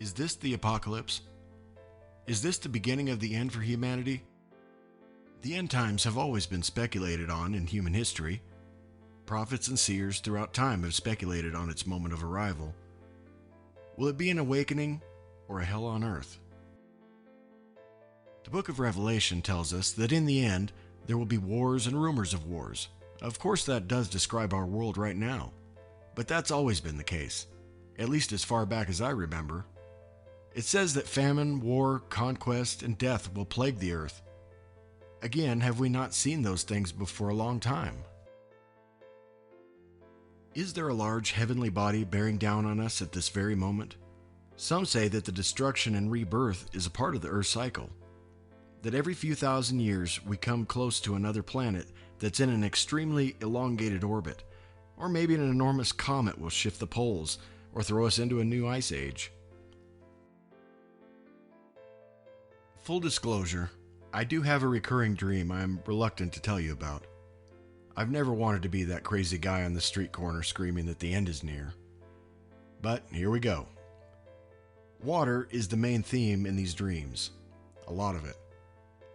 Is this the apocalypse? Is this the beginning of the end for humanity? The end times have always been speculated on in human history. Prophets and seers throughout time have speculated on its moment of arrival. Will it be an awakening or a hell on earth? The book of Revelation tells us that in the end, there will be wars and rumors of wars. Of course, that does describe our world right now, but that's always been the case, at least as far back as I remember. It says that famine, war, conquest, and death will plague the earth. Again, have we not seen those things before a long time? Is there a large heavenly body bearing down on us at this very moment? Some say that the destruction and rebirth is a part of the Earth's cycle, that every few thousand years we come close to another planet that's in an extremely elongated orbit, or maybe an enormous comet will shift the poles or throw us into a new ice age. Full disclosure, I do have a recurring dream I am reluctant to tell you about. I've never wanted to be that crazy guy on the street corner screaming that the end is near. But here we go. Water is the main theme in these dreams. A lot of it.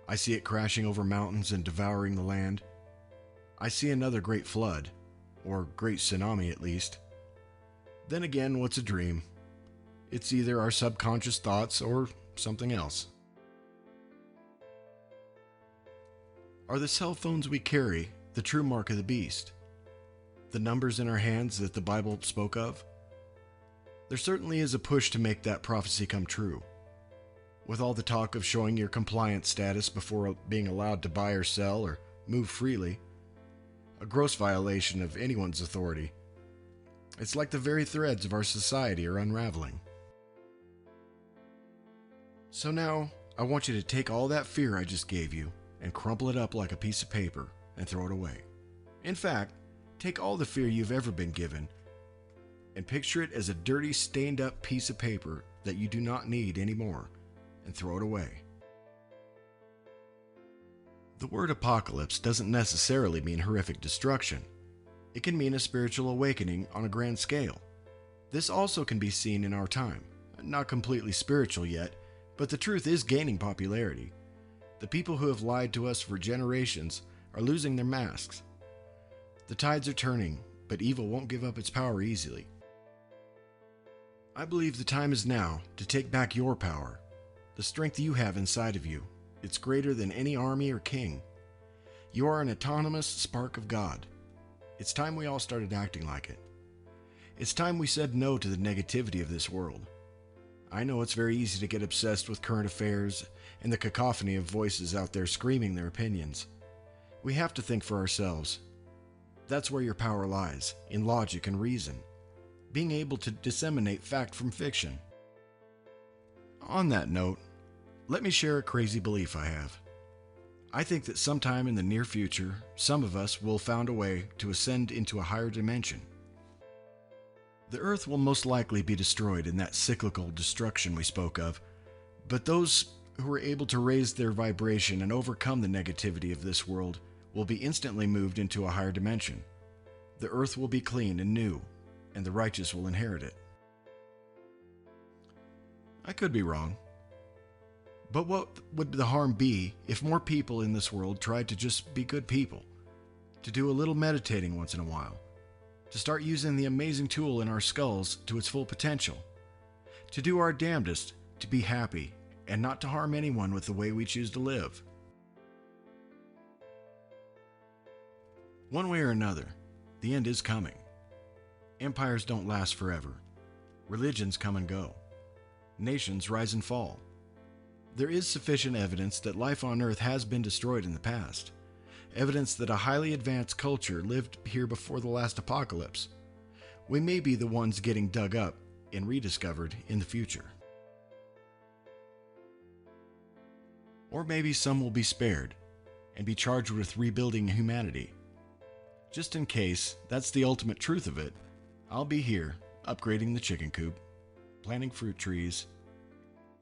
I see it crashing over mountains and devouring the land. I see another great flood, or great tsunami at least. Then again, what's a dream? It's either our subconscious thoughts or something else. Are the cell phones we carry the true mark of the beast? The numbers in our hands that the Bible spoke of? There certainly is a push to make that prophecy come true. With all the talk of showing your compliance status before being allowed to buy or sell or move freely, a gross violation of anyone's authority. It's like the very threads of our society are unraveling. So now, I want you to take all that fear I just gave you and crumple it up like a piece of paper and throw it away. In fact, take all the fear you've ever been given and picture it as a dirty, stained up piece of paper that you do not need anymore and throw it away. The word apocalypse doesn't necessarily mean horrific destruction. It can mean a spiritual awakening on a grand scale. This also can be seen in our time. Not completely spiritual yet, but the truth is gaining popularity. The people who have lied to us for generations are losing their masks. The tides are turning, but evil won't give up its power easily. I believe the time is now to take back your power. The strength you have inside of you, it's greater than any army or king. You are an autonomous spark of God. It's time we all started acting like it. It's time we said no to the negativity of this world. I know it's very easy to get obsessed with current affairs and the cacophony of voices out there screaming their opinions. We have to think for ourselves. That's where your power lies, in logic and reason. Being able to disseminate fact from fiction. On that note, let me share a crazy belief I have. I think that sometime in the near future, some of us will find a way to ascend into a higher dimension. The earth will most likely be destroyed in that cyclical destruction we spoke of, but those who are able to raise their vibration and overcome the negativity of this world will be instantly moved into a higher dimension. The earth will be clean and new, and the righteous will inherit it. I could be wrong. But what would the harm be if more people in this world tried to just be good people? To do a little meditating once in a while? To start using the amazing tool in our skulls to its full potential? To do our damnedest to be happy and not to harm anyone with the way we choose to live? One way or another, the end is coming. Empires don't last forever. Religions come and go. Nations rise and fall. There is sufficient evidence that life on Earth has been destroyed in the past. Evidence that a highly advanced culture lived here before the last apocalypse. We may be the ones getting dug up and rediscovered in the future. Or maybe some will be spared and be charged with rebuilding humanity. Just in case that's the ultimate truth of it, I'll be here, upgrading the chicken coop, planting fruit trees,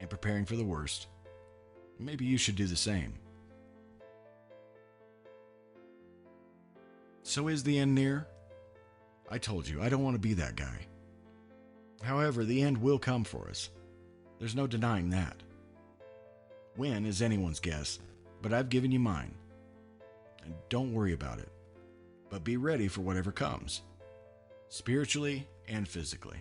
and preparing for the worst. Maybe you should do the same. So is the end near? I told you, I don't want to be that guy. However, the end will come for us. There's no denying that. When is anyone's guess, but I've given you mine. And don't worry about it, but be ready for whatever comes, spiritually and physically.